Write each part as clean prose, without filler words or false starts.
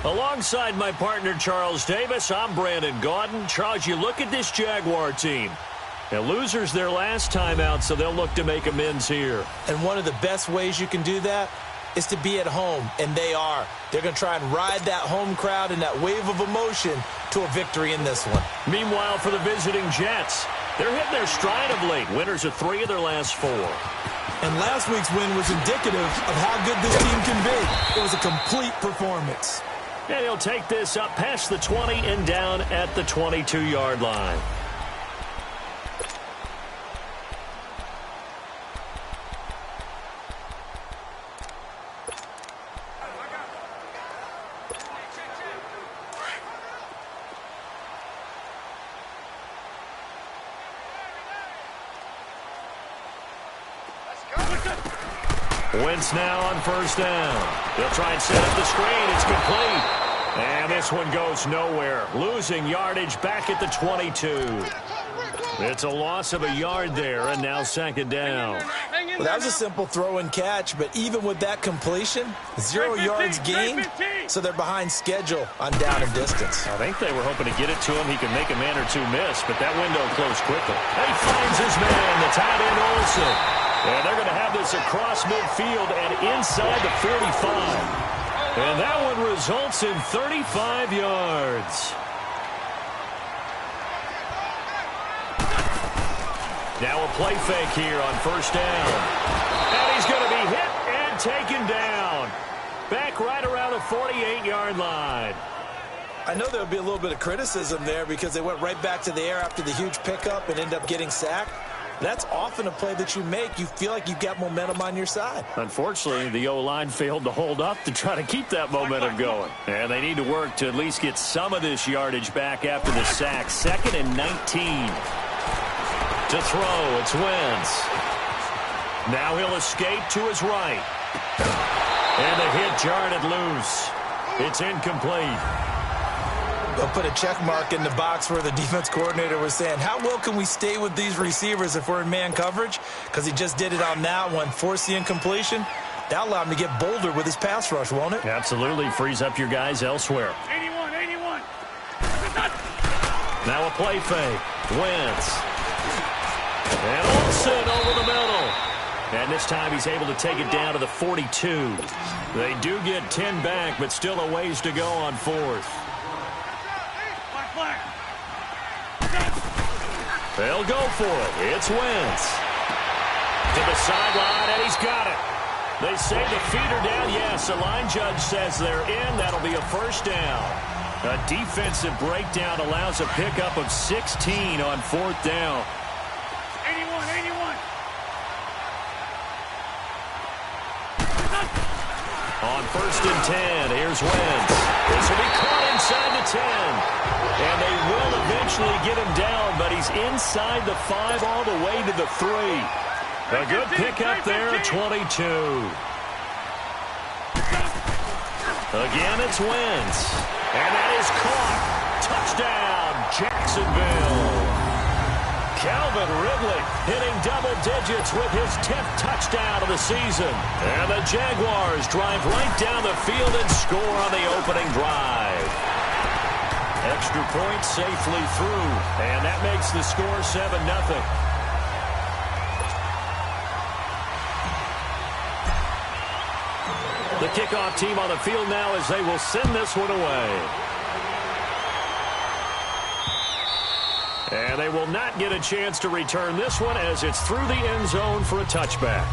Alongside my partner, Charles Davis, I'm Brandon Gaudin. Charles, you look at this Jaguar team. Now, losers their last time out, so they'll look to make amends here. And one of the best ways you can do that is to be at home, and they are. They're going to try and ride that home crowd and that wave of emotion to a victory in this one. Meanwhile, for the visiting Jets, they're hitting their stride of late. Winners of 3 of their last 4. And last week's win was indicative of how good this team can be. It was a complete performance. And he'll take this up past the 20 and down at the 22-yard line. Wentz now on first down. They'll try and set up the screen. It's complete. And this one goes nowhere. Losing yardage back at the 22. It's a loss of a yard there, and now second down. Well, that was a simple throw and catch, but even with that completion, 0 yards gained, so they're behind schedule on down and distance. I think they were hoping to get it to him. He could make a man or two miss, but that window closed quickly. He finds his man, the tight end Olsen. And they're going to have this across midfield and inside the 45. And that one results in 35 yards. Now a play fake here on first down. And he's going to be hit and taken down. Back right around the 48-yard line. I know there'll be a little bit of criticism there because they went right back to the air after the huge pickup and ended up getting sacked. That's often a play that you make. You feel like you've got momentum on your side. Unfortunately, the O-line failed to hold up to try to keep that momentum going. And they need to work to at least get some of this yardage back after the sack. 2nd and 19. To throw, it's Wentz. Now he'll escape to his right. And the hit jarred it loose. It's incomplete. They'll put a check mark in the box where the defense coordinator was saying, how well can we stay with these receivers if we're in man coverage? Because he just did it on that one, forced the incompletion. That'll allow him to get bolder with his pass rush, won't it? Absolutely. Frees up your guys elsewhere. 81. Now a play fake. Wentz. And Olsen over the middle. And this time he's able to take it down to the 42. They do get 10 back, but still a ways to go on 4th. They'll go for it. It's Wentz. To the sideline, and he's got it. They say the feet are down. Yes, the line judge says they're in. That'll be a first down. A defensive breakdown allows a pickup of 16 on 4th down. 81. On 1st and 10, here's Wentz. This will be caught inside the 10. And they will eventually get him down, but he's inside the 5 all the way to the 3. A good pickup there at 22. Again, it's Wentz. And that is caught. Touchdown, Jacksonville. Calvin Ridley hitting double digits with his 10th touchdown of the season. And the Jaguars drive right down the field and score on the opening drive. Extra point safely through. And that makes the score 7-0. The kickoff team on the field now as they will send this one away. And they will not get a chance to return this one as it's through the end zone for a touchback.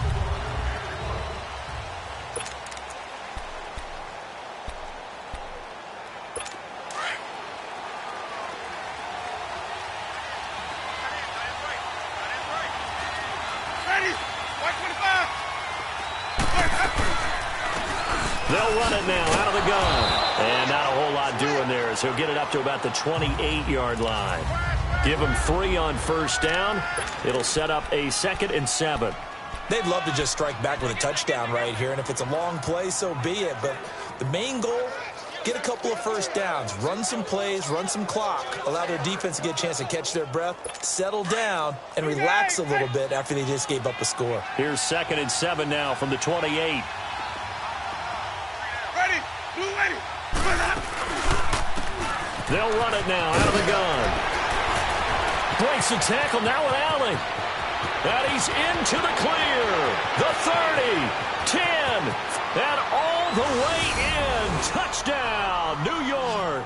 They'll run it now out of the gun. And not a whole lot doing there as he'll get it up to about the 28-yard line. Give him 3 on first down. It'll set up a 2nd and 7. They'd love to just strike back with a touchdown right here, and if it's a long play, so be it. But the main goal, get a couple of first downs, run some plays, run some clock, allow their defense to get a chance to catch their breath, settle down, and relax a little bit after they just gave up a score. Here's 2nd and 7 now from the 28. Ready. Blue ready. They'll run it now out of the gun. Breaks the tackle now with Allen. And he's into the clear. The 30, 10, and all the way in. Touchdown, New York.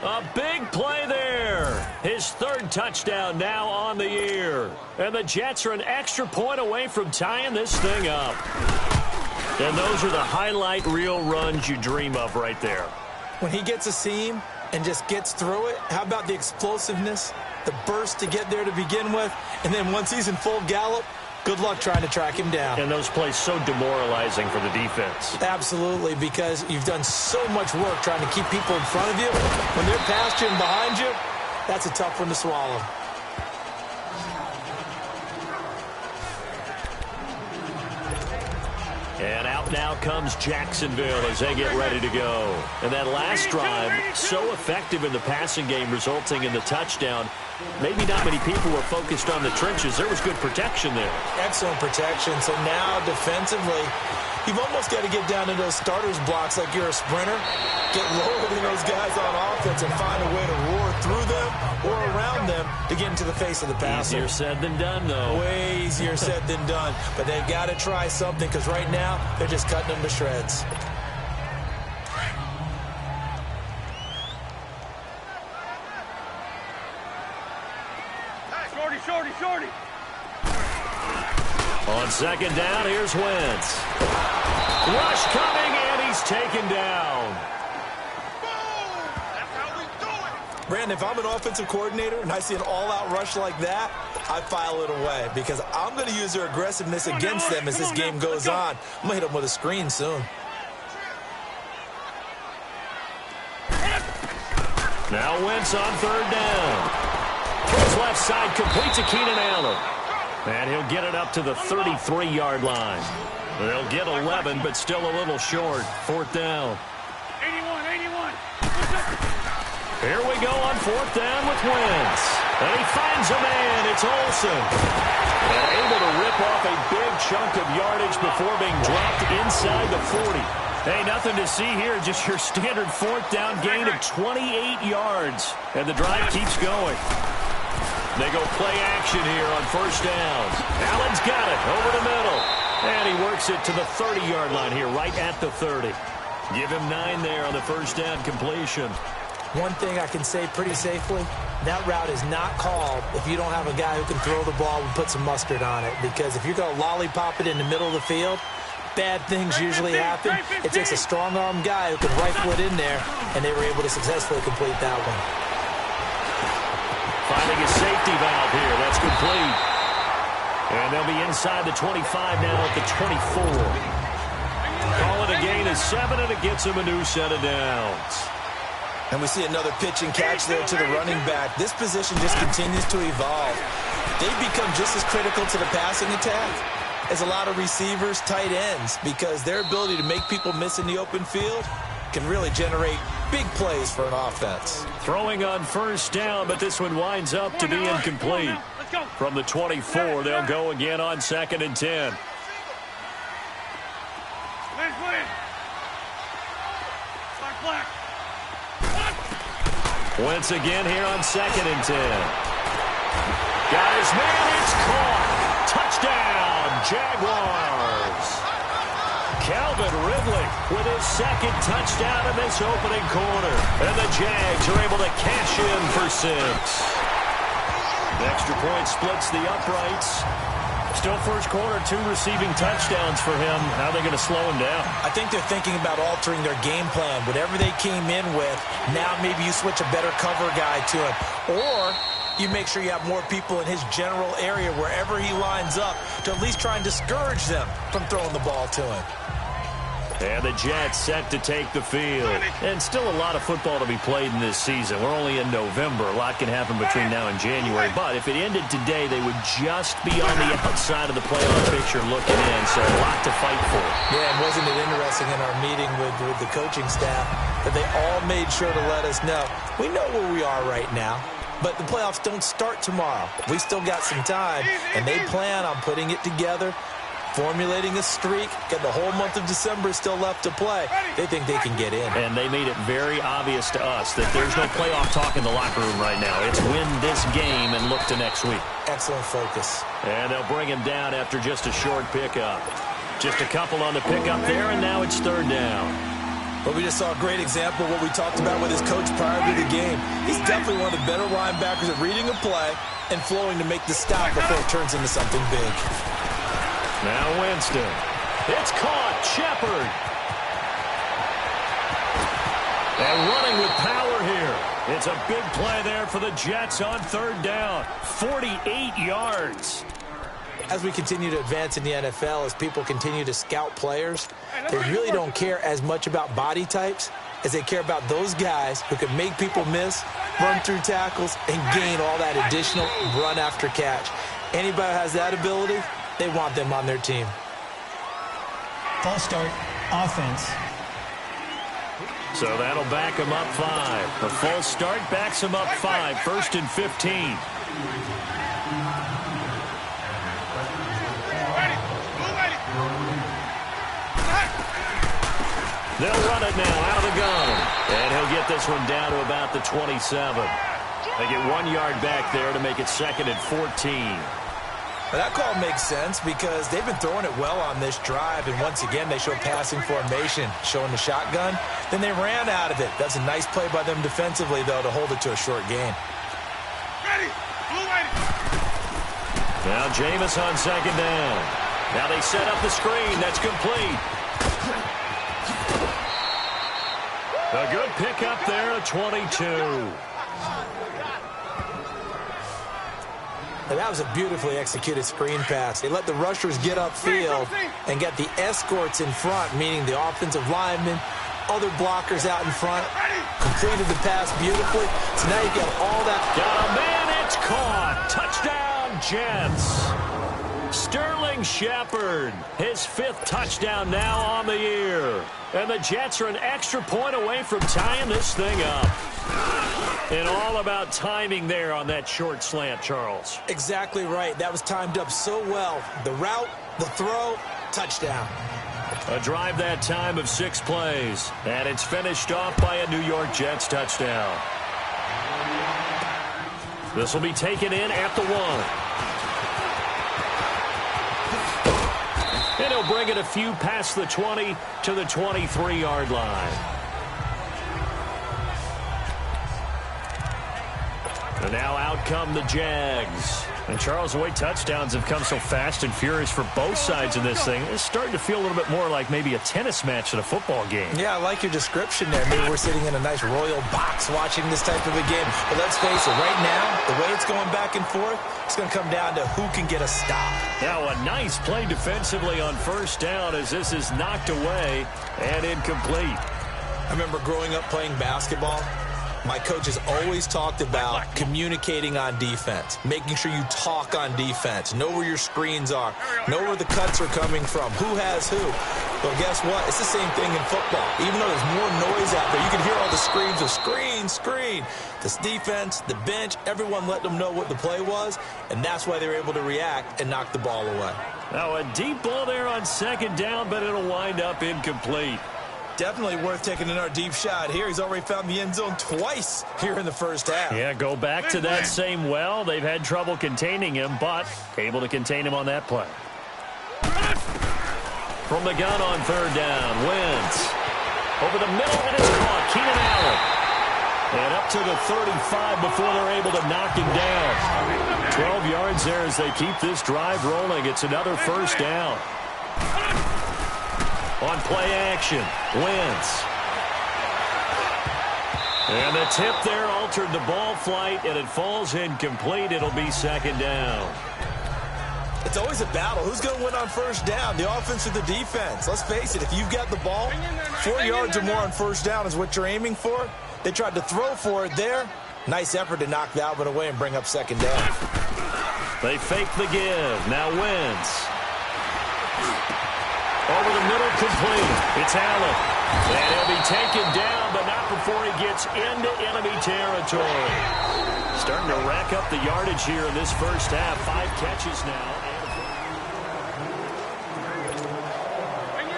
A big play there. His third touchdown now on the year. And the Jets are an extra point away from tying this thing up. And those are the highlight reel runs you dream of right there. When he gets a seam and just gets through it, how about the explosiveness, the burst to get there to begin with, and then once he's in full gallop, good luck trying to track him down. And those plays so demoralizing for the defense. Absolutely, because you've done so much work trying to keep people in front of you. When they're past you and behind you, that's a tough one to swallow. And out now comes Jacksonville as they get ready to go. And that last drive, so effective in the passing game, resulting in the touchdown. Maybe not many people were focused on the trenches. There was good protection there. Excellent protection. So now defensively, you've almost got to get down to those starters blocks like you're a sprinter. Get lower than those guys on offense and find a way to roar through them or around them to get into the face of the passer. Easier said than done, though. Way easier said than done. But they've got to try something because right now they're just cutting them to shreds. Shorty. On second down, here's Wentz. Rush coming, and he's taken down. That's how we do it. Brandon, if I'm an offensive coordinator and I see an all-out rush like that, I file it away because I'm going to use their aggressiveness against them as this game goes on. I'm going to hit them with a screen soon. Now Wentz on third down. His left side completes to Keenan Allen. And he'll get it up to the 33-yard line. They'll get 11, but still a little short. Fourth down. 81. Here we go on fourth down with Wentz. And he finds a man. It's Olsen. And able to rip off a big chunk of yardage before being dropped inside the 40. Hey, nothing to see here. Just your standard fourth down gain of 28 yards. And the drive keeps going. They go play action here on first down. Allen's got it over the middle. And he works it to the 30-yard line here, right at the 30. Give him 9 there on the first down completion. One thing I can say pretty safely, that route is not called if you don't have a guy who can throw the ball and put some mustard on it. Because if you're going to lollipop it in the middle of the field, bad things usually happen. It takes a strong-arm guy who can rifle it in there, and they were able to successfully complete that one. Finding a safety valve here. That's complete. And they'll be inside the 25 now at the 24. Call it a gain of 7, and it gets them a new set of downs. And we see another pitch and catch there to the running back. This position just continues to evolve. They've become just as critical to the passing attack as a lot of receivers, tight ends, because their ability to make people miss in the open field can really generate big plays for an offense. Throwing on first down, but this one winds up to be incomplete. From the 24, they'll go again on 2nd and 10. Wentz again here on 2nd and 10. Guys, man, it's caught. Touchdown, Jaguars. Calvin Ridley with his second touchdown in this opening quarter. And the Jags are able to cash in for 6. The extra point splits the uprights. Still first quarter, 2 receiving touchdowns for him. How are they going to slow him down? I think they're thinking about altering their game plan. Whatever they came in with, now maybe you switch a better cover guy to him. Or you make sure you have more people in his general area wherever he lines up to at least try and discourage them from throwing the ball to him. And the Jets set to take the field. And still a lot of football to be played in this season. We're only in November. A lot can happen between now and January. But if it ended today, they would just be on the outside of the playoff picture looking in. So a lot to fight for. Yeah, and wasn't it interesting in our meeting with the coaching staff that they all made sure to let us know, we know where we are right now, but the playoffs don't start tomorrow. We still got some time, and they plan on putting it together formulating a streak, got the whole month of December still left to play. They think they can get in. And they made it very obvious to us that there's no playoff talk in the locker room right now. It's win this game and look to next week. Excellent focus. And they'll bring him down after just a short pickup. Just a couple on the pickup there, and now it's third down. But we just saw a great example of what we talked about with his coach prior to the game. He's definitely one of the better linebackers at reading a play and flowing to make the stop before it turns into something big. Now Winston. It's caught. Shepard. And running with power here. It's a big play there for the Jets on third down. 48 yards. As we continue to advance in the NFL, as people continue to scout players, they really don't care as much about body types as they care about those guys who can make people miss, run through tackles, and gain all that additional run after catch. Anybody who has that ability, they want them on their team. False start, offense. So that'll back him up 5. The false start backs him up 5. 1st and 15. They'll run it now out of the gun. And he'll get this one down to about the 27. They get 1 yard back there to make it 2nd and 14. Well, that call makes sense because they've been throwing it well on this drive, and once again they show passing formation, showing the shotgun. Then they ran out of it. That's a nice play by them defensively, though, to hold it to a short gain. Ready. Blue ready. Now Jameis on 2nd down. Now they set up the screen. That's complete. A good pickup there at 22. And that was a beautifully executed screen pass. They let the rushers get upfield and get the escorts in front, meaning the offensive linemen, other blockers out in front, completed the pass beautifully. So now you get all that. Got a man, it's caught. Touchdown, Jets. Sterling Shepard, his 5th touchdown now on the year. And the Jets are an extra point away from tying this thing up. And all about timing there on that short slant, Charles. Exactly right. That was timed up so well. The route, the throw, touchdown. A drive that time of 6 plays. And it's finished off by a New York Jets touchdown. This will be taken in at the 1. And he'll bring it a few past the 20 to the 23-yard line. And now out come the Jags. And Charles, the way touchdowns have come so fast and furious for both sides of this thing, it's starting to feel a little bit more like maybe a tennis match than a football game. Yeah, I like your description there. Maybe we're sitting in a nice royal box watching this type of a game. But let's face it, right now, the way it's going back and forth, it's going to come down to who can get a stop. Now a nice play defensively on 1st down as this is knocked away and incomplete. I remember growing up playing basketball. My coach has always talked about communicating on defense, making sure you talk on defense, know where your screens are, know where the cuts are coming from, who has who. Well, guess what? It's the same thing in football. Even though there's more noise out there, you can hear all the screams of screen, screen. This defense, the bench, everyone let them know what the play was, and that's why they were able to react and knock the ball away. Now a deep ball there on 2nd down, but it'll wind up incomplete. Definitely worth taking in our deep shot here. He's already found the end zone twice here in the 1st half. Yeah, go back to that same well. They've had trouble containing him, but able to contain him on that play. From the gun on 3rd down, Wentz. Over the middle, and it's caught. Keenan Allen. And up to the 35 before they're able to knock him down. 12 yards there as they keep this drive rolling. It's another 1st down. On play action, Wentz. And the tip there altered the ball flight, and it falls incomplete. It'll be 2nd down. It's always a battle. Who's going to win on 1st down, the offense or the defense? Let's face it, if you've got the ball, 4 yards or more on 1st down is what you're aiming for. They tried to throw for it there. Nice effort to knock that one away and bring up 2nd down. They fake the give. Now Wentz. Over the middle, complete. It's Allen. And he'll be taken down, but not before he gets into enemy territory. Starting to rack up the yardage here in this 1st half. 5 catches now.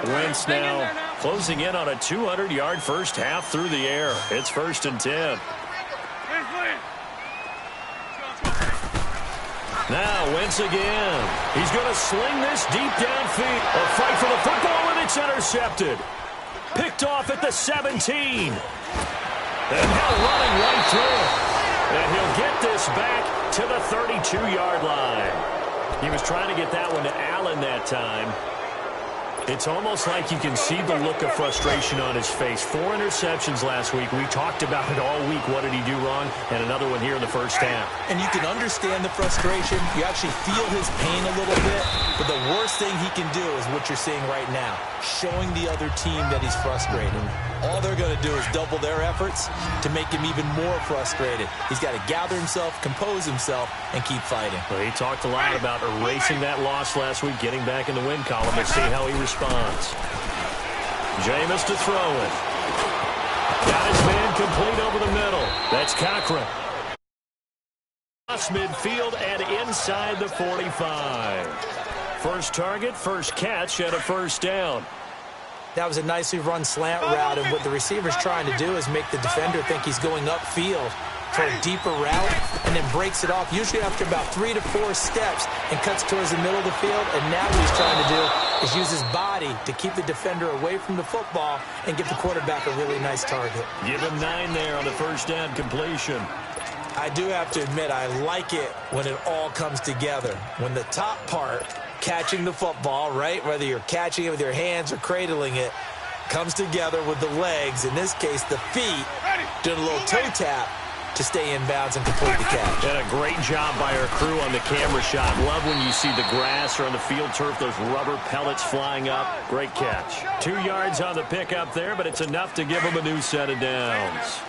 Wentz now closing in on a 200-yard first half through the air. It's 1st and 10. Now Wentz again. He's going to sling this deep downfield. A fight for the football, and it's intercepted. Picked off at the 17. And now running right through it. And he'll get this back to the 32-yard line. He was trying to get that one to Allen that time. It's almost like you can see the look of frustration on his face. 4 interceptions last week. We talked about it all week. What did he do wrong? And another one here in the first half. And you can understand the frustration. You actually feel his pain a little bit. But the worst thing he can do is what you're seeing right now, showing the other team that he's frustrated. All they're going to do is double their efforts to make him even more frustrated. He's got to gather himself, compose himself, and keep fighting. Well, he talked a lot about erasing that loss last week, getting back in the win column. We'll see how he responds. Jameis to throw it. Got his man complete over the middle. That's Cochran. Cross midfield and inside the 45. First target, first catch, and a first down. That was a nicely run slant route, and what the receiver's trying to do is make the defender think he's going upfield for a deeper route, and then breaks it off, usually after about 3 to 4 steps, and cuts towards the middle of the field. And now what he's trying to do is use his body to keep the defender away from the football and give the quarterback a really nice target. Give him 9 there on the first down completion. I do have to admit, I like it when it all comes together. When the top part, catching the football, right, whether you're catching it with your hands or cradling it, comes together with the legs, in this case the feet, doing a little toe tap to stay in bounds and complete the catch. And a great job by our crew on the camera shot. Love when you see the grass or on the field turf, those rubber pellets flying up. Great catch. 2 yards on the pickup there, but it's enough to give them a new set of downs.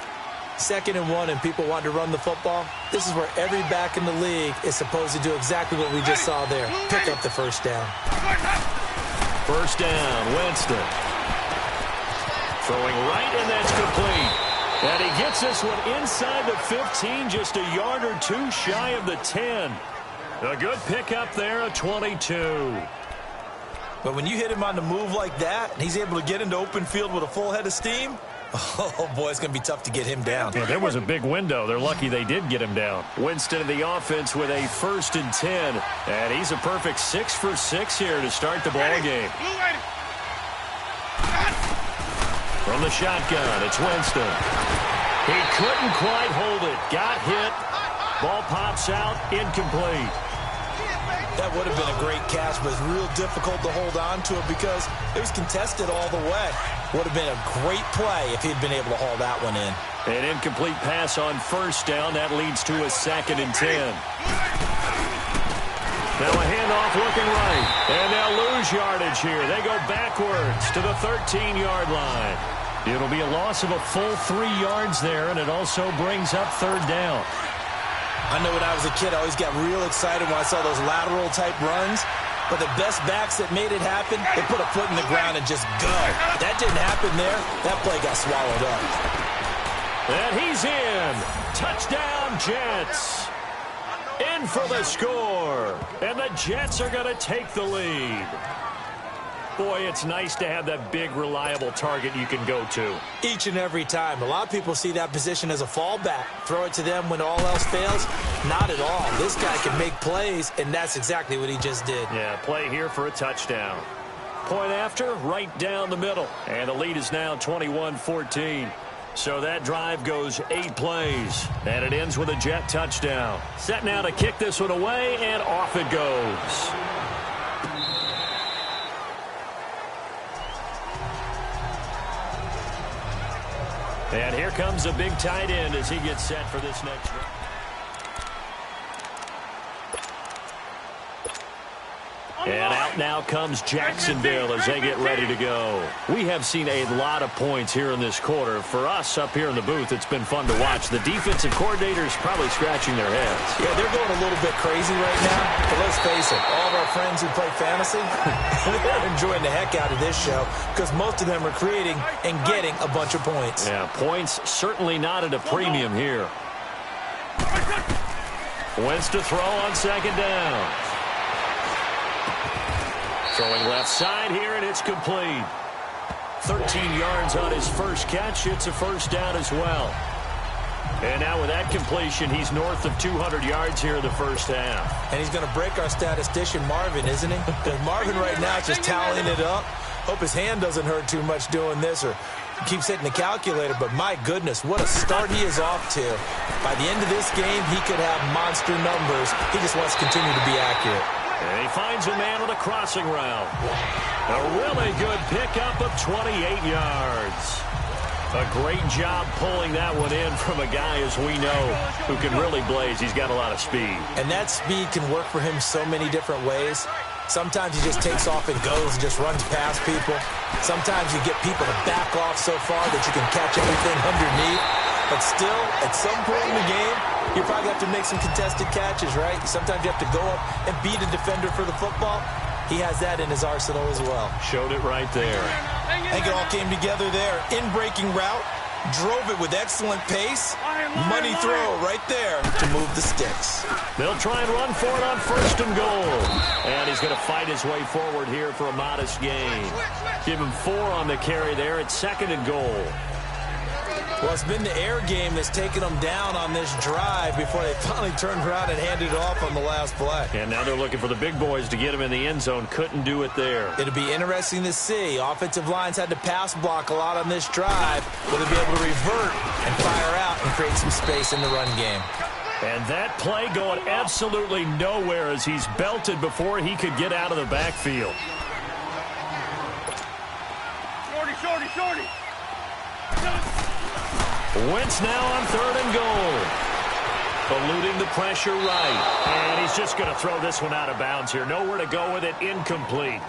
2nd and 1 and people want to run the football. This is where every back in the league is supposed to do exactly what we just saw there. Pick up the first down. First down, Winston. Throwing right, and that's complete. And he gets this one inside the 15, just a yard or 2 shy of the 10. A good pickup there, a 22. But when you hit him on the move like that, and he's able to get into open field with a full head of steam, oh, boy, it's going to be tough to get him down. Yeah, there was a big window. They're lucky they did get him down. Winston of the offense with a 1st and 10. And he's a perfect 6 for 6 here to start the ball game. From the shotgun, it's Winston. He couldn't quite hold it. Got hit. Ball pops out, incomplete. That would have been a great catch, but it's real difficult to hold on to it because it was contested all the way. Would have been a great play if he'd been able to haul that one in. An incomplete pass on first down. That leads to a 2nd and 10. Now a handoff looking right. And they'll lose yardage here. They go backwards to the 13-yard line. It'll be a loss of a full 3 yards there, and it also brings up 3rd down. I know when I was a kid, I always got real excited when I saw those lateral-type runs. But the best backs that made it happen, they put a foot in the ground and just go. That didn't happen there. That play got swallowed up. And he's in. Touchdown, Jets. In for the score. And the Jets are going to take the lead. Boy, it's nice to have that big, reliable target you can go to. Each and every time. A lot of people see that position as a fallback. Throw it to them when all else fails. Not at all. This guy can make plays, and that's exactly what he just did. Yeah, play here for a touchdown. Point after, right down the middle. And the lead is now 21-14. So that drive goes 8 plays, and it ends with a Jet touchdown. Set now to kick this one away, and off it goes. And here comes a big tight end as he gets set for this next round. And out now comes Jacksonville as they get ready to go. We have seen a lot of points here in this quarter. For us up here in the booth, it's been fun to watch. The defensive coordinators probably scratching their heads. Yeah, they're going a little bit crazy right now. But let's face it, all of our friends who play fantasy, they're enjoying the heck out of this show because most of them are creating and getting a bunch of points. Yeah, points certainly not at a premium here. Wentz to throw on 2nd down. Throwing left side here, and it's complete. 13 yards on his first catch. It's a first down as well. And now with that completion, he's north of 200 yards here in the first half. And he's going to break our statistician, Marvin, isn't he? Because Marvin right now is just tallying it up. Hope his hand doesn't hurt too much doing this or keeps hitting the calculator. But my goodness, what a start he is off to. By the end of this game, he could have monster numbers. He just wants to continue to be accurate. And he finds a man on a crossing route. A really good pickup of 28 yards. A great job pulling that one in from a guy, as we know, who can really blaze. He's got a lot of speed. And that speed can work for him so many different ways. Sometimes he just takes off and goes and just runs past people. Sometimes you get people to back off so far that you can catch everything underneath. But still, at some point in the game, you probably have to make some contested catches, right? Sometimes you have to go up and beat a defender for the football. He has that in his arsenal as well. Showed it right there. I think it all came together there. In-breaking route, drove it with excellent pace. Money throw right there to move the sticks. They'll try and run for it on first and goal. And he's going to fight his way forward here for a modest gain. Give him 4 on the carry there at second and goal. Well, it's been the air game that's taken them down on this drive before they finally turned around and handed it off on the last play. And now they're looking for the big boys to get him in the end zone. Couldn't do it there. It'll be interesting to see. Offensive lines had to pass block a lot on this drive. Will they be able to revert and fire out and create some space in the run game? And that play going absolutely nowhere as he's belted before he could get out of the backfield. Shorty. Wentz now on third and goal. Eluding the pressure right. And he's just going to throw this one out of bounds here. Nowhere to go with it. Incomplete.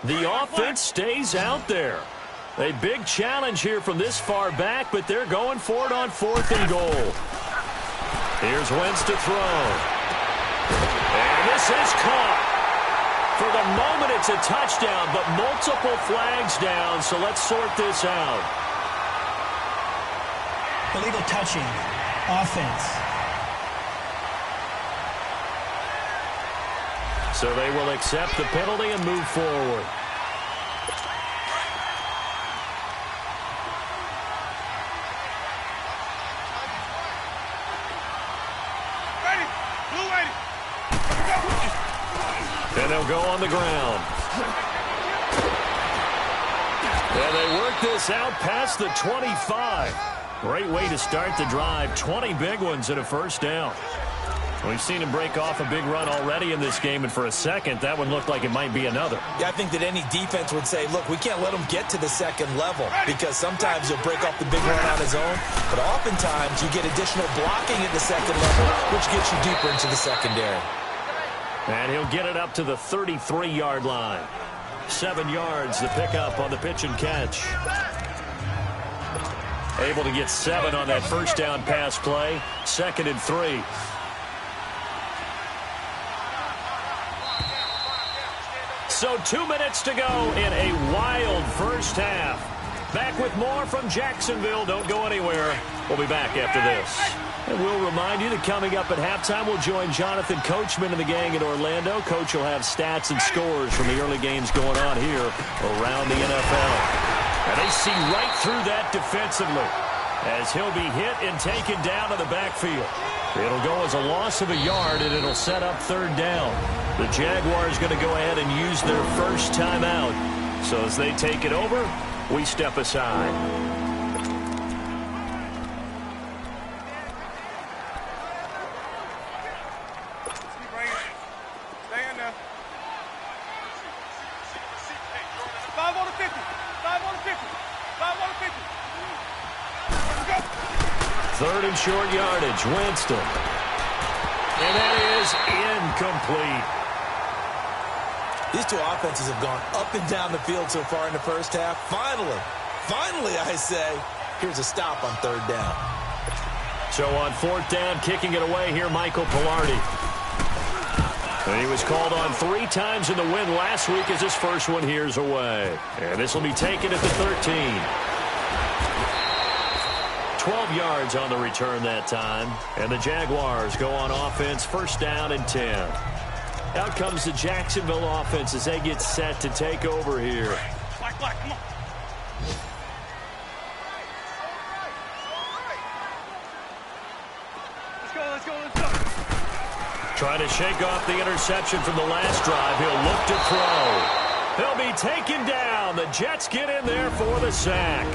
The offense stays out there. A big challenge here from this far back, but they're going for it on fourth and goal. Here's Wentz to throw. And this is caught. For the moment, it's a touchdown, but multiple flags down, so let's sort this out. Illegal touching. Offense. So they will accept the penalty and move forward. And they'll go on the ground. And they work this out past the 25. Great way to start the drive. 20 big ones and a first down. We've seen him break off a big run already in this game, and for a second, that one looked like it might be another. Yeah, I think that any defense would say, look, we can't let him get to the second level because sometimes he'll break off the big run on his own, but oftentimes you get additional blocking at the second level, which gets you deeper into the secondary. And he'll get it up to the 33-yard line. 7 yards, the pickup on the pitch and catch. Able to get 7 on that first down pass play. 2nd and 3. So 2 minutes to go in a wild first half. Back with more from Jacksonville. Don't go anywhere. We'll be back after this. And we'll remind you that coming up at halftime, we'll join Jonathan Coachman and the gang in Orlando. Coach will have stats and scores from the early games going on here around the NFL. And they see right through that defensively as he'll be hit and taken down to the backfield. It'll go as a loss of a yard, and it'll set up third down. The Jaguars going to go ahead and use their first timeout. So as they take it over, we step aside. Third and short yardage, Winston. And that is incomplete. These two offenses have gone up and down the field so far in the first half. Finally, I say, here's a stop on third down. So on fourth down, kicking it away here, Michael Pilardi. And he was called on 3 times in the win last week as his first one here's away. And this will be taken at the 13. 12 yards on the return that time. And the Jaguars go on offense, first down and 10. Out comes the Jacksonville offense as they get set to take over here. Black, come on. Let's go. Trying to shake off the interception from the last drive. He'll look to throw. He'll be taken down. The Jets get in there for the sack.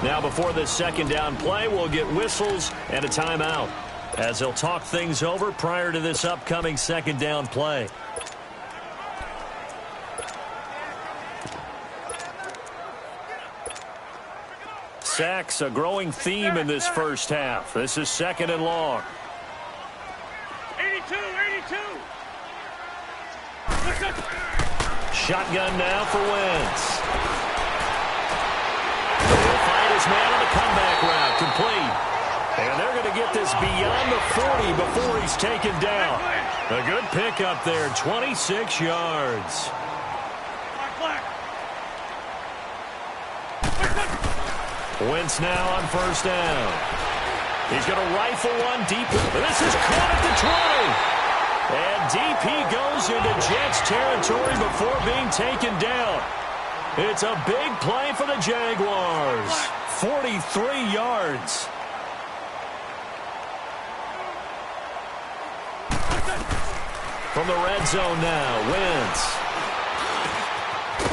Now before this second down play, we'll get whistles and a timeout as they'll talk things over prior to this upcoming second down play. Sacks, a growing theme in this first half. This is second and long. 82. Shotgun now for Wentz. He'll find his man on the comeback route, complete. And they're going to get this beyond the 40 before he's taken down. A good pickup there, 26 yards. Black. Wentz now on first down. He's going to rifle one deep. This is caught at the 20. And deep he goes into Jets territory before being taken down. It's a big play for the Jaguars. 43 yards. From the red zone now, Wentz.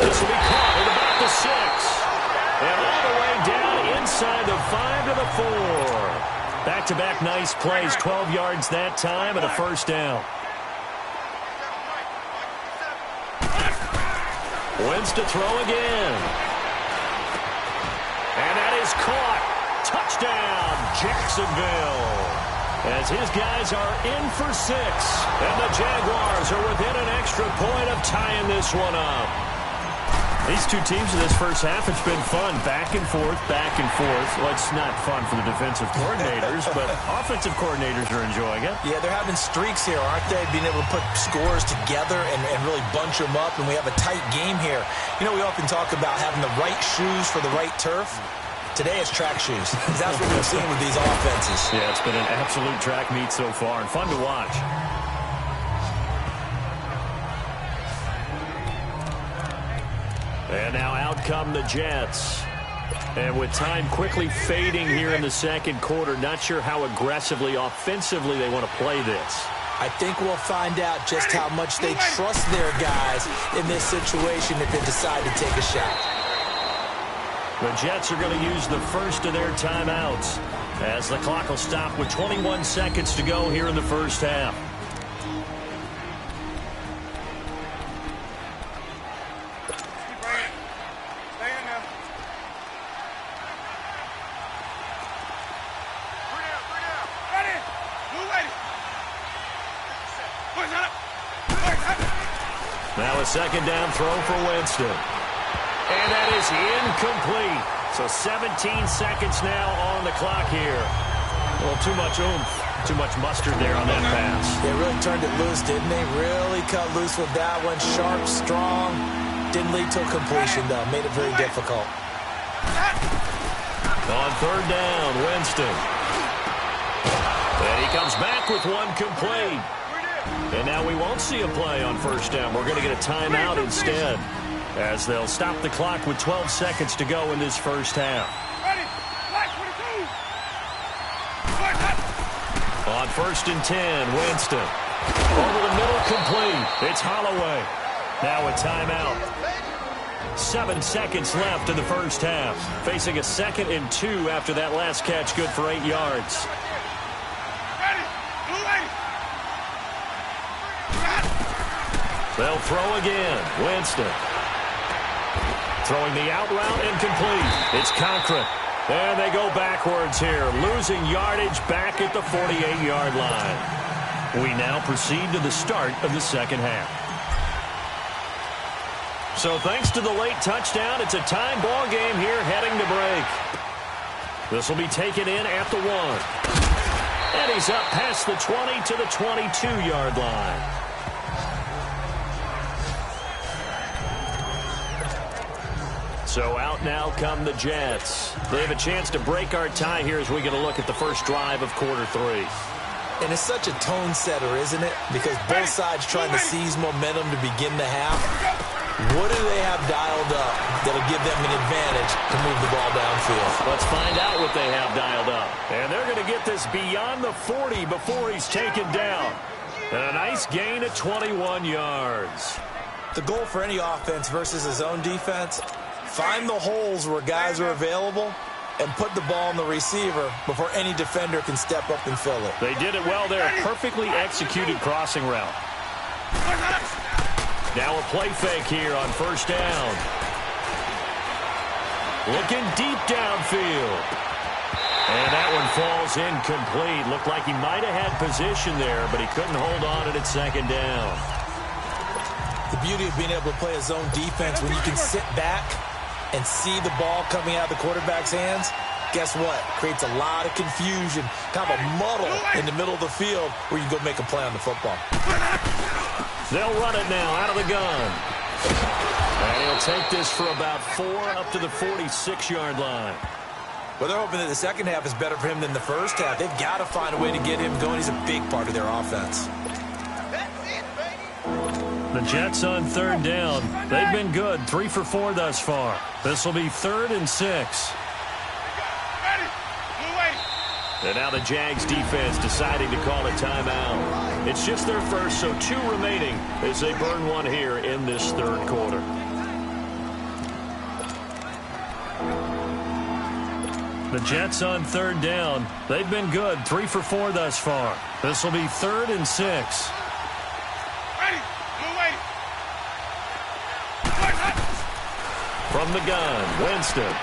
This will be caught at about the 6. And all the way down inside the 5 to the 4. Back-to-back nice plays, 12 yards that time and a first down. Wentz to throw again. And that is caught. Touchdown, Jacksonville. As his guys are in for 6. And the Jaguars are within an extra point of tying this one up. These two teams in this first half, it's been fun. Back and forth, back and forth. Well, it's not fun for the defensive coordinators, but offensive coordinators are enjoying it. Yeah, they're having streaks here, aren't they? Being able to put scores together and really bunch them up, and we have a tight game here. You know, we often talk about having the right shoes for the right turf. Today it's track shoes. That's what we've seen with these offenses. Yeah, it's been an absolute track meet so far, and fun to watch. And now out come the Jets. And with time quickly fading here in the second quarter, not sure how aggressively, offensively they want to play this. I think we'll find out just how much they trust their guys in this situation if they decide to take a shot. The Jets are going to use the first of their timeouts as the clock will stop with 21 seconds to go here in the first half. Now a second down throw for Winston. And that is incomplete. So 17 seconds now on the clock here. Well, too much oomph, too much mustard there on that pass. They really turned it loose, didn't they? Really cut loose with that one. Sharp, strong. Didn't lead to a completion, though. Made it very difficult. On third down, Winston. And he comes back with one complete. And now we won't see a play on first down. We're going to get a timeout instead as they'll stop the clock with 12 seconds to go in this first half. On first and 10, Winston. Over the middle, complete. It's Holloway. Now a timeout. 7 seconds left in the first half. Facing a 2nd and 2 after that last catch, good for 8 yards. They'll throw again. Winston. Throwing the out route and complete. It's Cochran. And they go backwards here, losing yardage back at the 48-yard line. We now proceed to the start of the second half. So thanks to the late touchdown, it's a tie ball game here heading to break. This will be taken in at the 1. And he's up past the 20 to the 22-yard line. So out now come the Jets. They have a chance to break our tie here as we get a look at the first drive of quarter 3. And it's such a tone setter, isn't it? Because both sides trying to seize momentum to begin the half. What do they have dialed up that'll give them an advantage to move the ball downfield? Let's find out what they have dialed up. And they're going to get this beyond the 40 before he's taken down. And a nice gain of 21 yards. The goal for any offense versus his own defense, find the holes where guys are available and put the ball on the receiver before any defender can step up and fill it. They did it well there. Perfectly executed crossing route. Now a play fake here on first down. Looking deep downfield. And that one falls incomplete. Looked like he might have had position there, but he couldn't hold on at second down. The beauty of being able to play a zone defense when you can sit back and see the ball coming out of the quarterback's hands, guess what? Creates a lot of confusion, kind of a muddle in the middle of the field where you go make a play on the football. They'll run it now out of the gun. And he'll take this for about 4 up to the 46-yard line. Well, they're hoping that the second half is better for him than the first half. They've got to find a way to get him going. He's a big part of their offense. The Jets on third down. They've been good. 3 for 4 thus far. This will be 3rd and 6. And now the Jags defense deciding to call a timeout. It's just their first, so 2 remaining as they burn one here in this third quarter. The Jets on third down. They've been good. 3 for 4 thus far. This will be 3rd and 6. From the gun, Winston.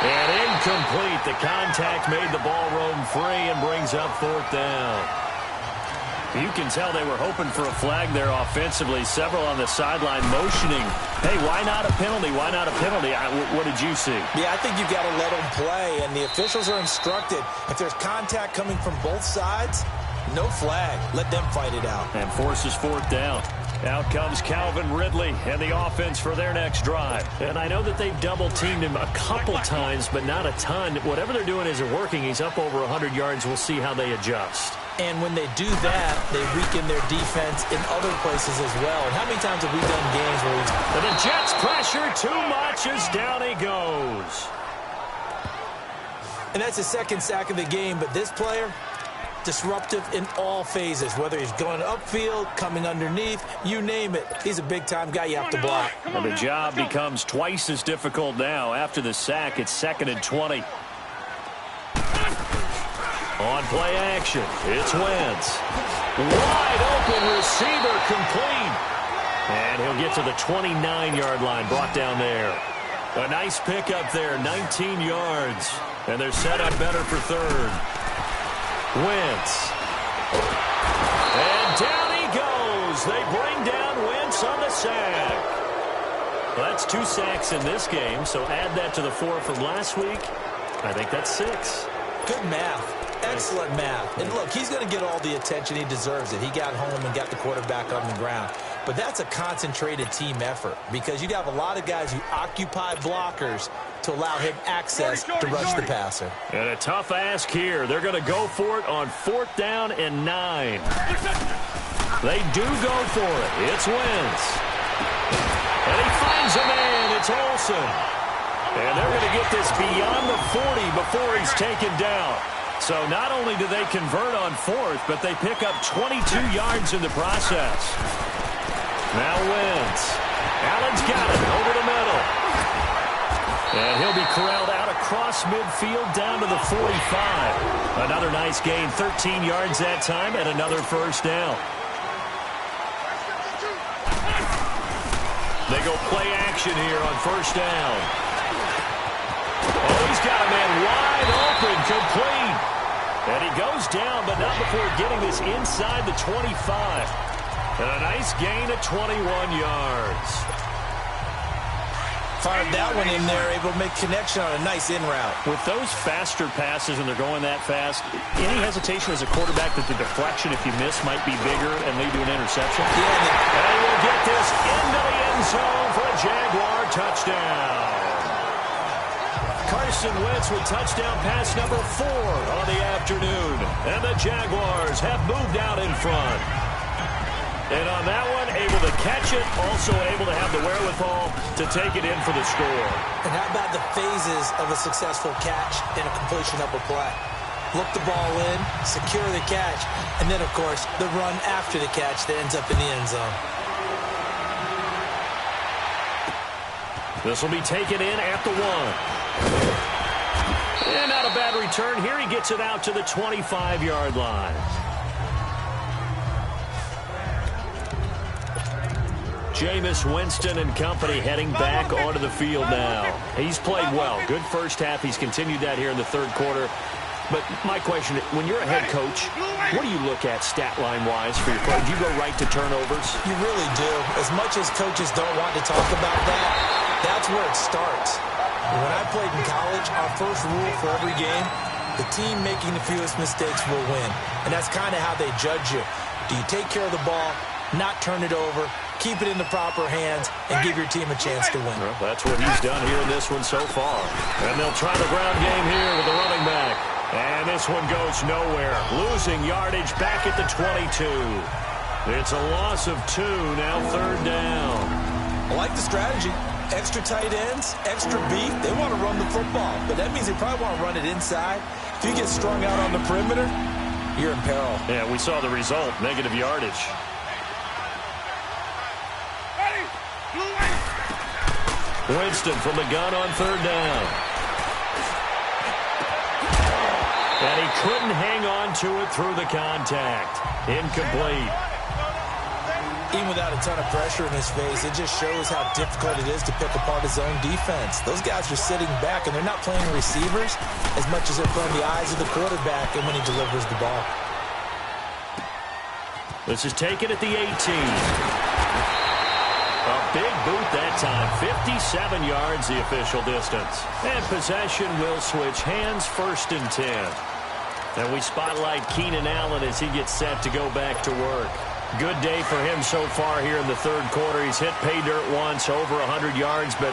And incomplete. The contact made the ball roam free and brings up 4th down. You can tell they were hoping for a flag there offensively. Several on the sideline motioning. Hey, why not a penalty? Why not a penalty? What did you see? Yeah, I think you've got to let them play, and the officials are instructed. If there's contact coming from both sides, no flag. Let them fight it out. And forces 4th down. Out comes Calvin Ridley and the offense for their next drive. And I know that they've double-teamed him a couple times, but not a ton. Whatever they're doing isn't working. He's up over 100 yards. We'll see how they adjust. And when they do that, they weaken their defense in other places as well. And how many times have we done games where we've... And the Jets pressure too much as down he goes. And that's his 2nd sack of the game, but this player... disruptive in all phases, whether he's going upfield, coming underneath, you name it. He's a big-time guy you have to block. And the job becomes twice as difficult now. After the sack, it's 2nd and 20. On play action, it's Wentz. Wide open receiver complete. And he'll get to the 29-yard line, brought down there. A nice pickup there, 19 yards. And they're set up better for 3rd. Wentz. And down he goes. They bring down Wentz on the sack. Well, that's 2 sacks in this game, so add that to the 4 from last week. I think that's 6. Good math. Excellent math. And look, he's going to get all the attention he deserves it. He got home and got the quarterback on the ground. But that's a concentrated team effort because you'd have a lot of guys who occupy blockers to allow him access to rush the passer. And a tough ask here. They're going to go for it on 4th down and 9. They do go for it. It's Wentz. And he finds a man. It's Olsen. And they're going to get this beyond the 40 before he's taken down. So not only do they convert on 4th, but they pick up 22 yards in the process. Now Wentz. Allen's got it over the middle. And he'll be corralled out across midfield down to the 45. Another nice gain, 13 yards that time, and another 1st down. They go play action here on 1st down. Oh, he's got a man wide open, complete. And he goes down, but not before getting this inside the 25. And a nice gain of 21 yards. Fired that one in there, able to make connection on a nice in route. With those faster passes and they're going that fast, any hesitation as a quarterback that the deflection, if you miss, might be bigger and lead to an interception. Yeah, and he will get this into the end zone for a Jaguar touchdown. Carson Wentz with touchdown pass number 4 on the afternoon. And the Jaguars have moved out in front. And on that one, able to catch it, also able to have the wherewithal to take it in for the score. And how about the phases of a successful catch and a completion of a play? Look the ball in, secure the catch, and then, of course, the run after the catch that ends up in the end zone. This will be taken in at the 1. And not a bad return. Here he gets it out to the 25-yard line. Jameis Winston and company heading back onto the field now. He's played well. Good first half. He's continued that here in the third quarter. But my question, when you're a head coach, what do you look at stat line-wise for your play? Do you go right to turnovers? You really do. As much as coaches don't want to talk about that, that's where it starts. When I played in college, our first rule for every game, the team making the fewest mistakes will win. And that's kind of how they judge you. Do you take care of the ball, not turn it over, keep it in the proper hands, and give your team a chance to win? Well, that's what he's done here in this one so far. And they'll try the ground game here with the running back. And this one goes nowhere. Losing yardage back at the 22. It's a loss of 2, now third down. I like the strategy. Extra tight ends, extra beef. They want to run the football, but that means they probably want to run it inside. If you get strung out on the perimeter, you're in peril. Yeah, we saw the result, negative yardage. Winston from the gun on third down. And he couldn't hang on to it through the contact. Incomplete. Even without a ton of pressure in his face, it just shows how difficult it is to pick apart his own defense. Those guys are sitting back, and they're not playing receivers as much as they're playing the eyes of the quarterback and when he delivers the ball. This is taken at the 18. A big boot that time. 57 yards the official distance. And possession will switch hands, 1st and 10. And we spotlight Keenan Allen as he gets set to go back to work. Good day for him so far here in the third quarter. He's hit pay dirt once, over 100 yards, but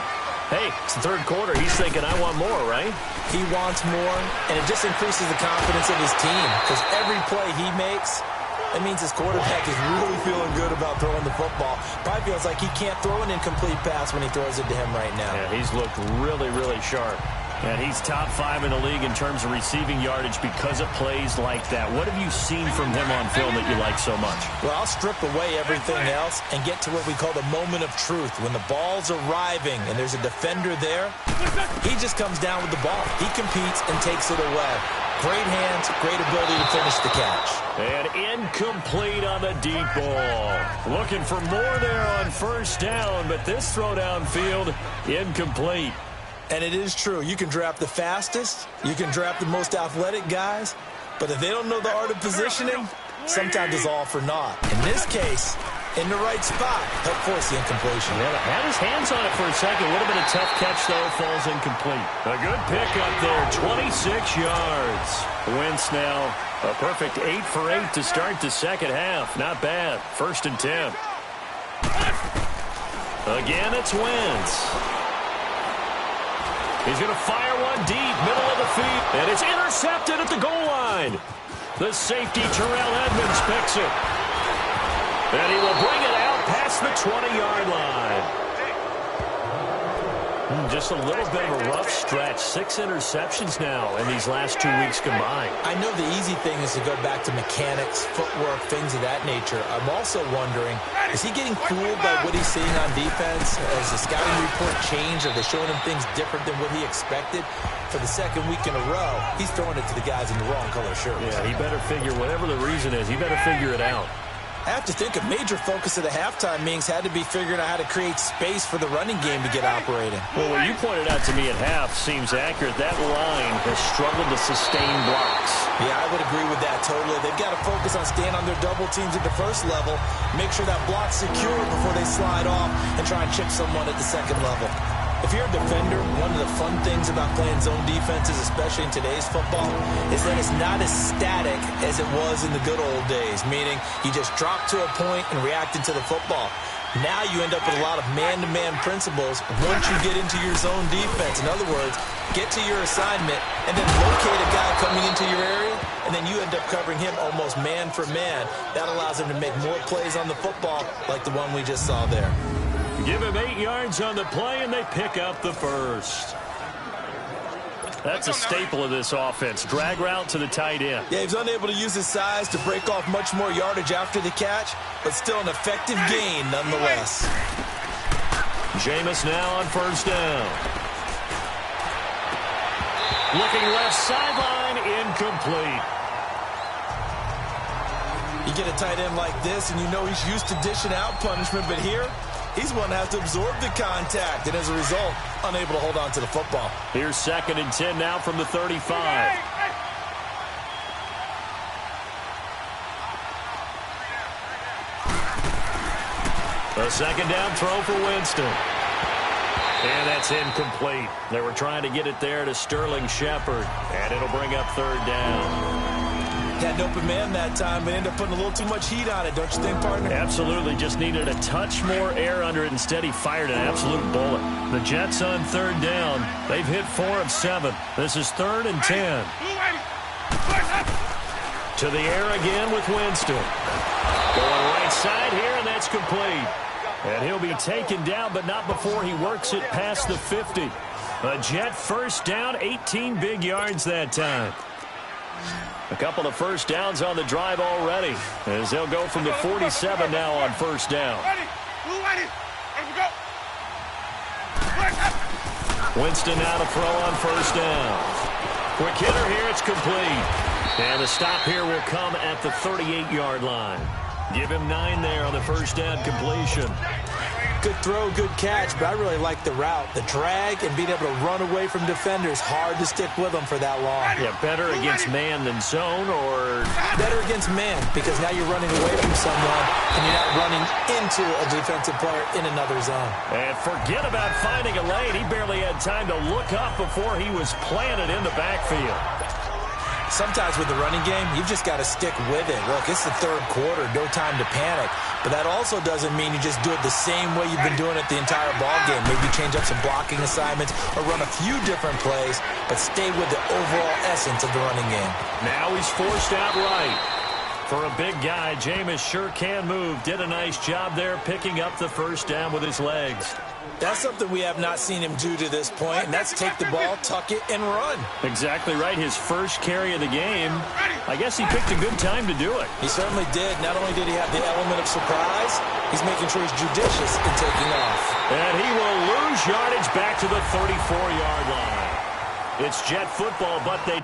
hey, it's the third quarter. He's thinking, I want more, right? He wants more, and it just increases the confidence of his team because every play he makes, that means his quarterback is really feeling good about throwing the football. Probably feels like he can't throw an incomplete pass when he throws it to him right now. Yeah, he's looked really, really sharp. And he's top 5 in the league in terms of receiving yardage because of plays like that. What have you seen from him on film that you like so much? Well, I'll strip away everything else and get to what we call the moment of truth. When the ball's arriving and there's a defender there, he just comes down with the ball. He competes and takes it away. Great hands, great ability to finish the catch. And incomplete on the deep ball. Looking for more there on first down, but this throw downfield, incomplete. And it is true. You can draft the fastest. You can draft the most athletic guys. But if they don't know the art of positioning, sometimes it's all for naught. In this case, in the right spot, help force the incompletion. Yeah, had his hands on it for a second. A little bit of tough catch, though. Falls incomplete. A good pick up there. 26 yards. Wentz now a perfect 8 for 8 to start the second half. Not bad. 1st and 10. Again, it's Wentz. He's going to fire one deep, middle of the field, and it's intercepted at the goal line. The safety, Terrell Edmonds, picks it. And he will bring it out past the 20-yard line. Just a little bit of a rough stretch. 6 interceptions now in these last 2 weeks combined. I know the easy thing is to go back to mechanics, footwork, things of that nature. I'm also wondering, is he getting fooled by what he's seeing on defense? Has the scouting report changed? Are they showing him things different than what he expected? For the second week in a row, he's throwing it to the guys in the wrong color shirts. Yeah, he better figure, whatever the reason is, he better figure it out. I have to think a major focus of the halftime meetings had to be figuring out how to create space for the running game to get operating. Well, what you pointed out to me at half seems accurate. That line has struggled to sustain blocks. Yeah, I would agree with that totally. They've got to focus on staying on their double teams at the first level, make sure that block's secure before they slide off and try and chip someone at the second level. If you're a defender, one of the fun things about playing zone defenses, especially in today's football, is that it's not as static as it was in the good old days, meaning you just drop to a point and reacted to the football. Now you end up with a lot of man-to-man principles once you get into your zone defense. In other words, get to your assignment and then locate a guy coming into your area, and then you end up covering him almost man for man. That allows him to make more plays on the football like the one we just saw there. Give him 8 yards on the play, and they pick up the first. That's a staple of this offense. Drag route to the tight end. Yeah, he's unable to use his size to break off much more yardage after the catch, but still an effective gain nonetheless. Jameis now on first down. Looking left sideline, incomplete. You get a tight end like this, and you know he's used to dishing out punishment, but here, he's one that has to absorb the contact, and as a result, unable to hold on to the football. Here's 2nd and 10 now from the 35. A 2nd down throw for Winston. And that's incomplete. They were trying to get it there to Sterling Shepard, and it'll bring up 3rd down. Had an open man that time, but ended up putting a little too much heat on it, don't you think, partner? Absolutely. Just needed a touch more air under it. Instead, he fired an absolute bullet. The Jets on 3rd down. They've hit 4 of 7. This is 3rd and 10. To the air again with Winston. Going right side here, and that's complete. And he'll be taken down, but not before he works it past the 50. A Jet first down, 18 big yards that time. A couple of first downs on the drive already, as they'll go from the 47 now on first down. Winston now to throw on first down. Quick hitter here, it's complete. And the stop here will come at the 38-yard line. Give him 9 there on the first down completion. Good throw, good catch, but I really like the route. The drag and being able to run away from defenders, hard to stick with them for that long. Yeah, better against man than zone, or better against man, because now you're running away from someone and you're not running into a defensive player in another zone. And forget about finding a lane. He barely had time to look up before he was planted in the backfield. Sometimes with the running game, you've just got to stick with it. Look, it's the 3rd quarter, no time to panic. But that also doesn't mean you just do it the same way you've been doing it the entire ball game. Maybe change up some blocking assignments or run a few different plays, but stay with the overall essence of the running game. Now he's forced out right. For a big guy, Jameis sure can move. Did a nice job there picking up the first down with his legs. That's something we have not seen him do to this point, and that's take the ball, tuck it, and run. Exactly right. His first carry of the game. I guess he picked a good time to do it. He certainly did. Not only did he have the element of surprise, he's making sure he's judicious in taking off. And he will lose yardage back to the 34-yard line. It's Jet football, but they...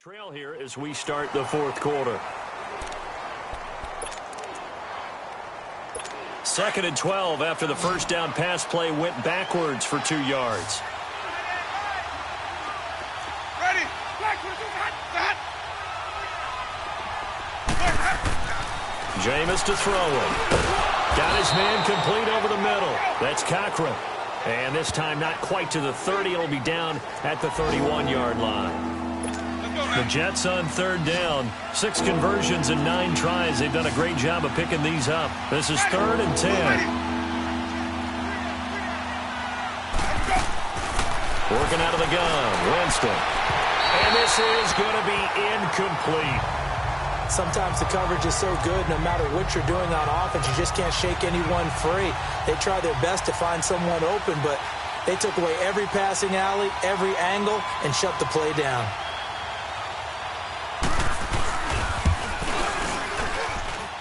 Trail here as we start the fourth quarter. 2nd and 12 after the first down pass play went backwards for 2 yards. Ready? Jameis to throw him. Got his man complete over the middle. That's Cochran. And this time not quite to the 30. It'll be down at the 31-yard line. The Jets on 3rd down. 6 conversions and 9 tries. They've done a great job of picking these up. This is 3rd and 10. Working out of the gun. Winston. And this is going to be incomplete. Sometimes the coverage is so good, no matter what you're doing on offense, you just can't shake anyone free. They try their best to find someone open, but they took away every passing alley, every angle, and shut the play down.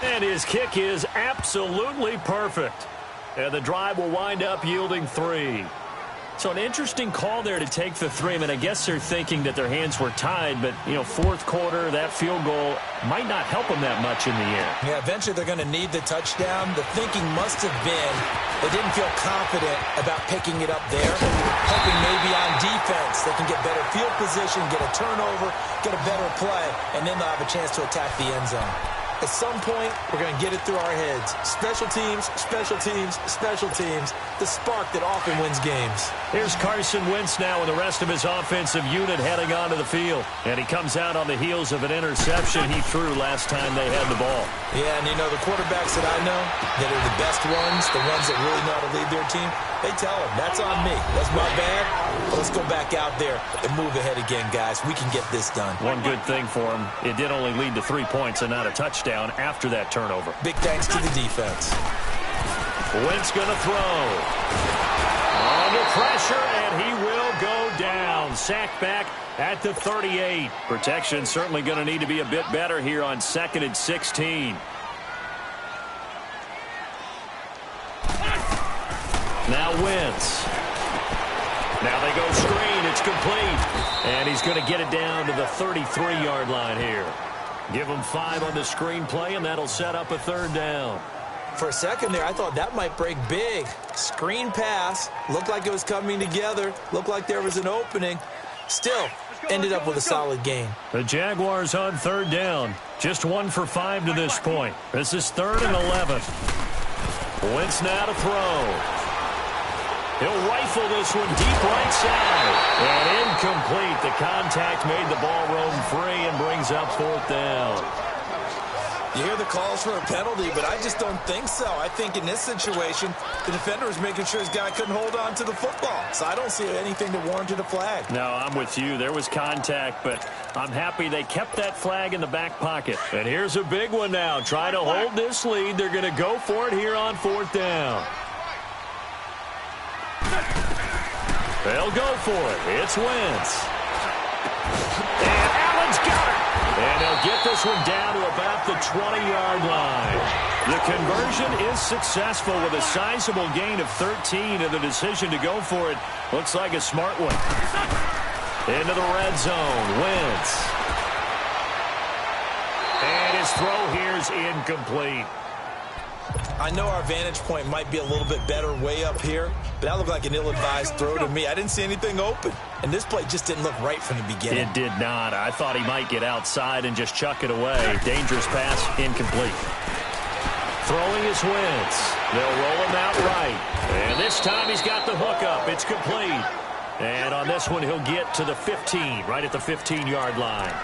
And his kick is absolutely perfect. And the drive will wind up yielding 3. So an interesting call there to take the 3. I mean, I guess they're thinking that their hands were tied, but, you know, fourth quarter, that field goal might not help them that much in the end. Yeah, eventually they're going to need the touchdown. The thinking must have been they didn't feel confident about picking it up there, hoping maybe on defense they can get better field position, get a turnover, get a better play, and then they'll have a chance to attack the end zone. At some point, we're going to get it through our heads. Special teams, special teams, special teams. The spark that often wins games. Here's Carson Wentz now with the rest of his offensive unit heading onto the field. And he comes out on the heels of an interception he threw last time they had the ball. Yeah, and you know, the quarterbacks that I know that are the best ones, the ones that really know how to lead their team, they tell them, that's on me. That's my bad. But let's go back out there and move ahead again, guys. We can get this done. One good thing for him, it did only lead to 3 points and not a touchdown after that turnover. Big thanks to the defense. Wentz going to throw. Under pressure, and he will go down. Sacked back at the 38. Protection certainly going to need to be a bit better here on 2nd and 16. Now Wentz. Now they go screen. It's complete. And he's going to get it down to the 33-yard line here. Give him 5 on the screenplay, and that'll set up a 3rd down. For a second there, I thought that might break big. Screen pass. Looked like it was coming together. Looked like there was an opening. Still, ended up with a solid gain. The Jaguars on 3rd down. Just 1 for 5 to this point. This is 3rd and 11. Wentz now to throw. He'll rifle this one deep right side. And incomplete. The contact made the ball roam free and brings up 4th down. You hear the calls for a penalty, but I just don't think so. I think in this situation, the defender was making sure his guy couldn't hold on to the football. So I don't see anything that warranted a flag. No, I'm with you. There was contact, but I'm happy they kept that flag in the back pocket. And here's a big one now. Try to hold this lead. They're going to go for it here on 4th down. They'll go for it. It's Wentz. And Allen's got it. And they'll get this one down to about the 20-yard line. The conversion is successful with a sizable gain of 13, and the decision to go for it looks like a smart one. Into the red zone. Wentz. And his throw here is incomplete. I know our vantage point might be a little bit better way up here, but that looked like an ill-advised throw to me. I didn't see anything open, and this play just didn't look right from the beginning. It did not. I thought he might get outside and just chuck it away. Dangerous pass, incomplete. Throwing is Wentz. They'll roll him out right. And this time he's got the hook up. It's complete. And on this one, he'll get to the 15, right at the 15-yard line.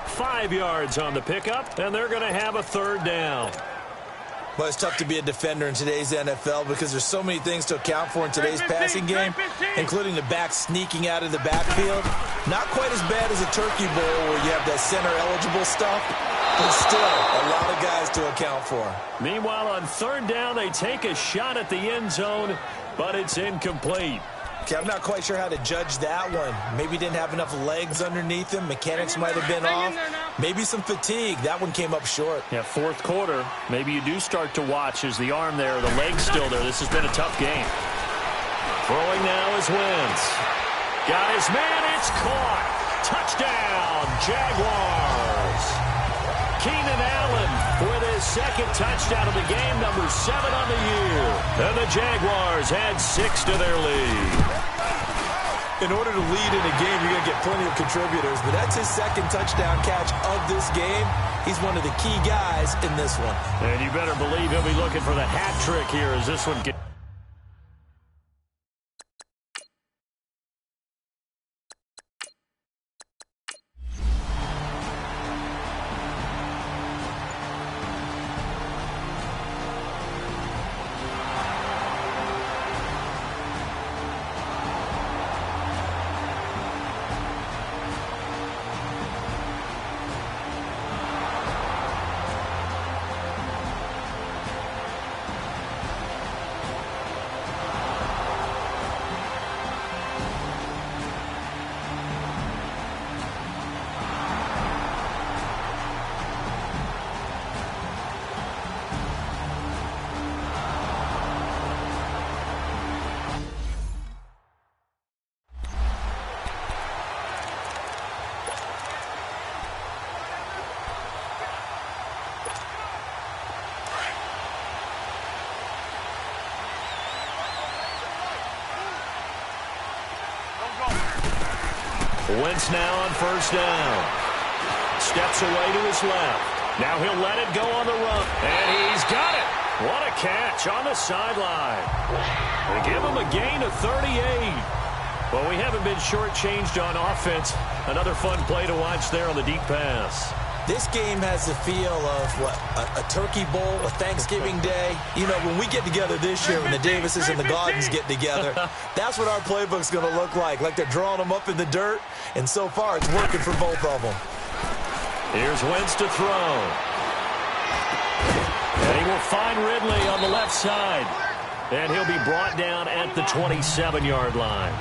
5 yards on the pickup, and they're going to have a 3rd down. Well, it's tough to be a defender in today's NFL because there's so many things to account for in today's passing game, including the back sneaking out of the backfield. Not quite as bad as a turkey bowl where you have that center-eligible stuff, but still a lot of guys to account for. Meanwhile, on 3rd down, they take a shot at the end zone, but it's incomplete. Okay, I'm not quite sure how to judge that one. Maybe didn't have enough legs underneath him. Mechanics might have been off. Maybe some fatigue. That one came up short. Yeah, 4th quarter. Maybe you do start to watch as the arm there, the leg's still there. This has been a tough game. Throwing now is Wentz. Got his man. It's caught. Touchdown, Jaguars. Keenan Allen with his second touchdown of the game, number 7 on the year. And the Jaguars add 6 to their lead. In order to lead in a game, you're going to get plenty of contributors, but that's his second touchdown catch of this game. He's one of the key guys in this one. And you better believe he'll be looking for the hat trick here as this one gets. Wentz now on first down. Steps away to his left. Now he'll let it go on the run. And he's got it. What a catch on the sideline. They give him a gain of 38. Well, we haven't been shortchanged on offense. Another fun play to watch there on the deep pass. This game has the feel of, what, a turkey bowl, a Thanksgiving day. You know, when we get together this year, when the Davises and the Gaudens get together, that's what our playbook's going to look like they're drawing them up in the dirt, and so far it's working for both of them. Here's Wentz to throw. And he will find Ridley on the left side. And he'll be brought down at the 27-yard line.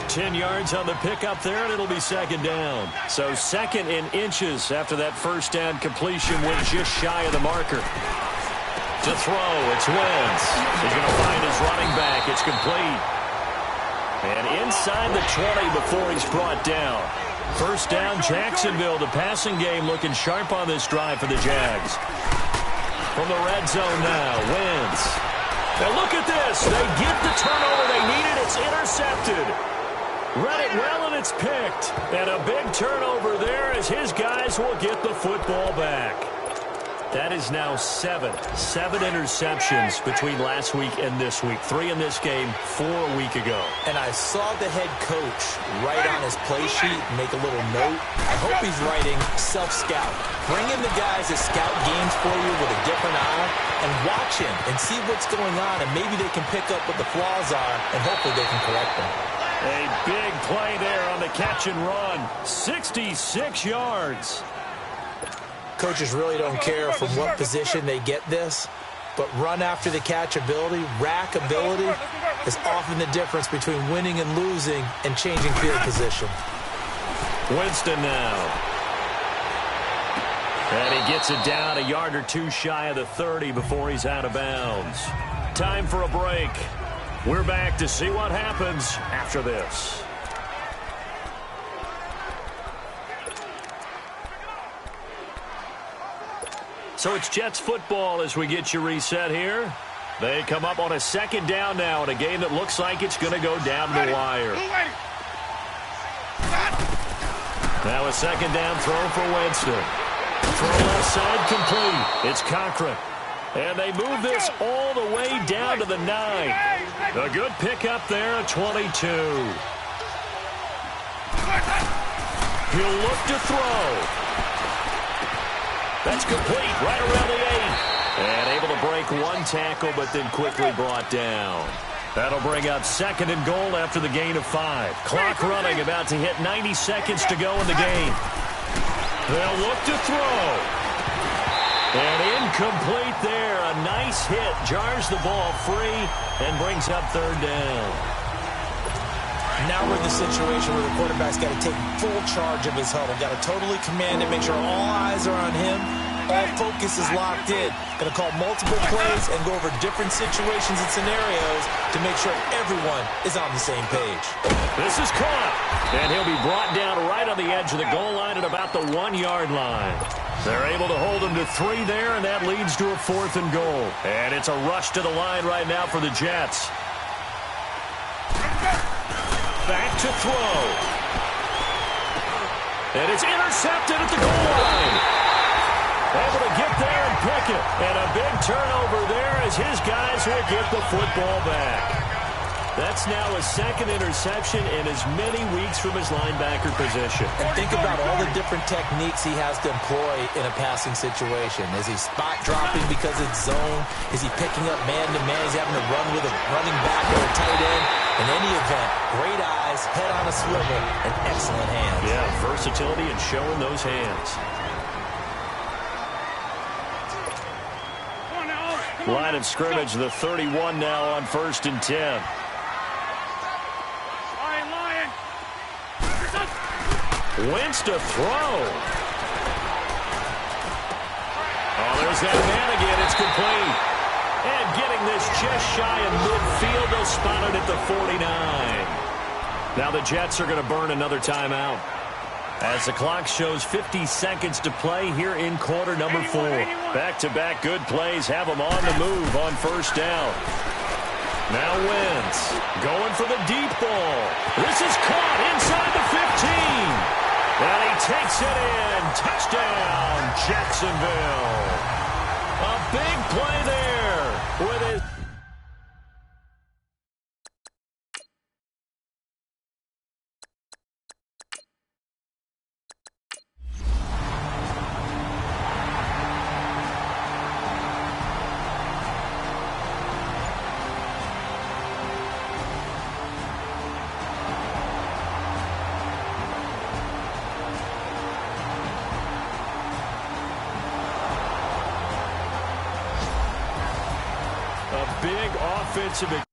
10 yards on the pickup there, and it'll be second down. So second in inches after that first down completion went just shy of the marker. To throw, it's Wentz. He's going to find his running back. It's complete. And inside the 20 before he's brought down. First down, Jacksonville. The passing game looking sharp on this drive for the Jags. From the red zone now, Wentz. Now look at this. They get the turnover they needed. It's intercepted. Read it well, and it's picked. And a big turnover there as his guys will get the football back. That is now 7 interceptions between last week and this week. 3 in this game, 4 a week ago. And I saw the head coach write on his play sheet, make a little note. I hope he's writing self-scout. Bring in the guys that scout games for you with a different eye and watch him and see what's going on, and maybe they can pick up what the flaws are, and hopefully they can correct them. A big play there on the catch and run. 66 yards. Coaches really don't care from what position they get this, but run after the catch ability, rack ability, is often the difference between winning and losing and changing field position. Winston now. And he gets it down a yard or two shy of the 30 before he's out of bounds. Time for a break. We're back to see what happens after this. So it's Jets football as we get you reset here. They come up on a second down now in a game that looks like it's going to go down the wire. Now a second down throw for Winston. Throw left side complete. It's Cochran. And they move this all the way down to the 9. A good pickup there at 22. He'll look to throw. That's complete right around the 8. And able to break one tackle, but then quickly brought down. That'll bring up second and goal after the gain of 5. Clock running, about to hit 90 seconds to go in the game. They'll look to throw. And incomplete there. A nice hit. Jars the ball free and brings up third down. Now we're in the situation where the quarterback's got to take full charge of his huddle. Got to totally command it, make sure all eyes are on him, All focus is locked in. Going to call multiple plays and go over different situations and scenarios to make sure everyone is on the same page. This is caught, and he'll be brought down right on the edge of the goal line at about the 1-yard line. They're able to hold him to 3 there, and that leads to a 4th and goal. And it's a rush to the line right now for the Jets. Back to throw. And it's intercepted at the goal line. Able to get there and pick it. And a big turnover there as his guys will get the football back. That's now a 2nd interception in as many weeks from his linebacker position. And think about all the different techniques he has to employ in a passing situation. Is he spot dropping because it's zone? Is he picking up man-to-man? He's having to run with a running back or a tight end. In any event, great eyes, head on a swivel, and excellent hands. Yeah, versatility and showing those hands. Line of scrimmage, the 31 now on 1st and 10. Wentz to throw. Oh, there's that man again. It's complete. And getting this just shy of midfield. They'll spot it at the 49. Now the Jets are going to burn another timeout. As the clock shows 50 seconds to play here in quarter number 4. Back-to-back good plays have them on the move on 1st down. Now Wentz going for the deep ball. This is caught inside the 15. And he takes it in. Touchdown, Jacksonville. A big play there with his... Big offensive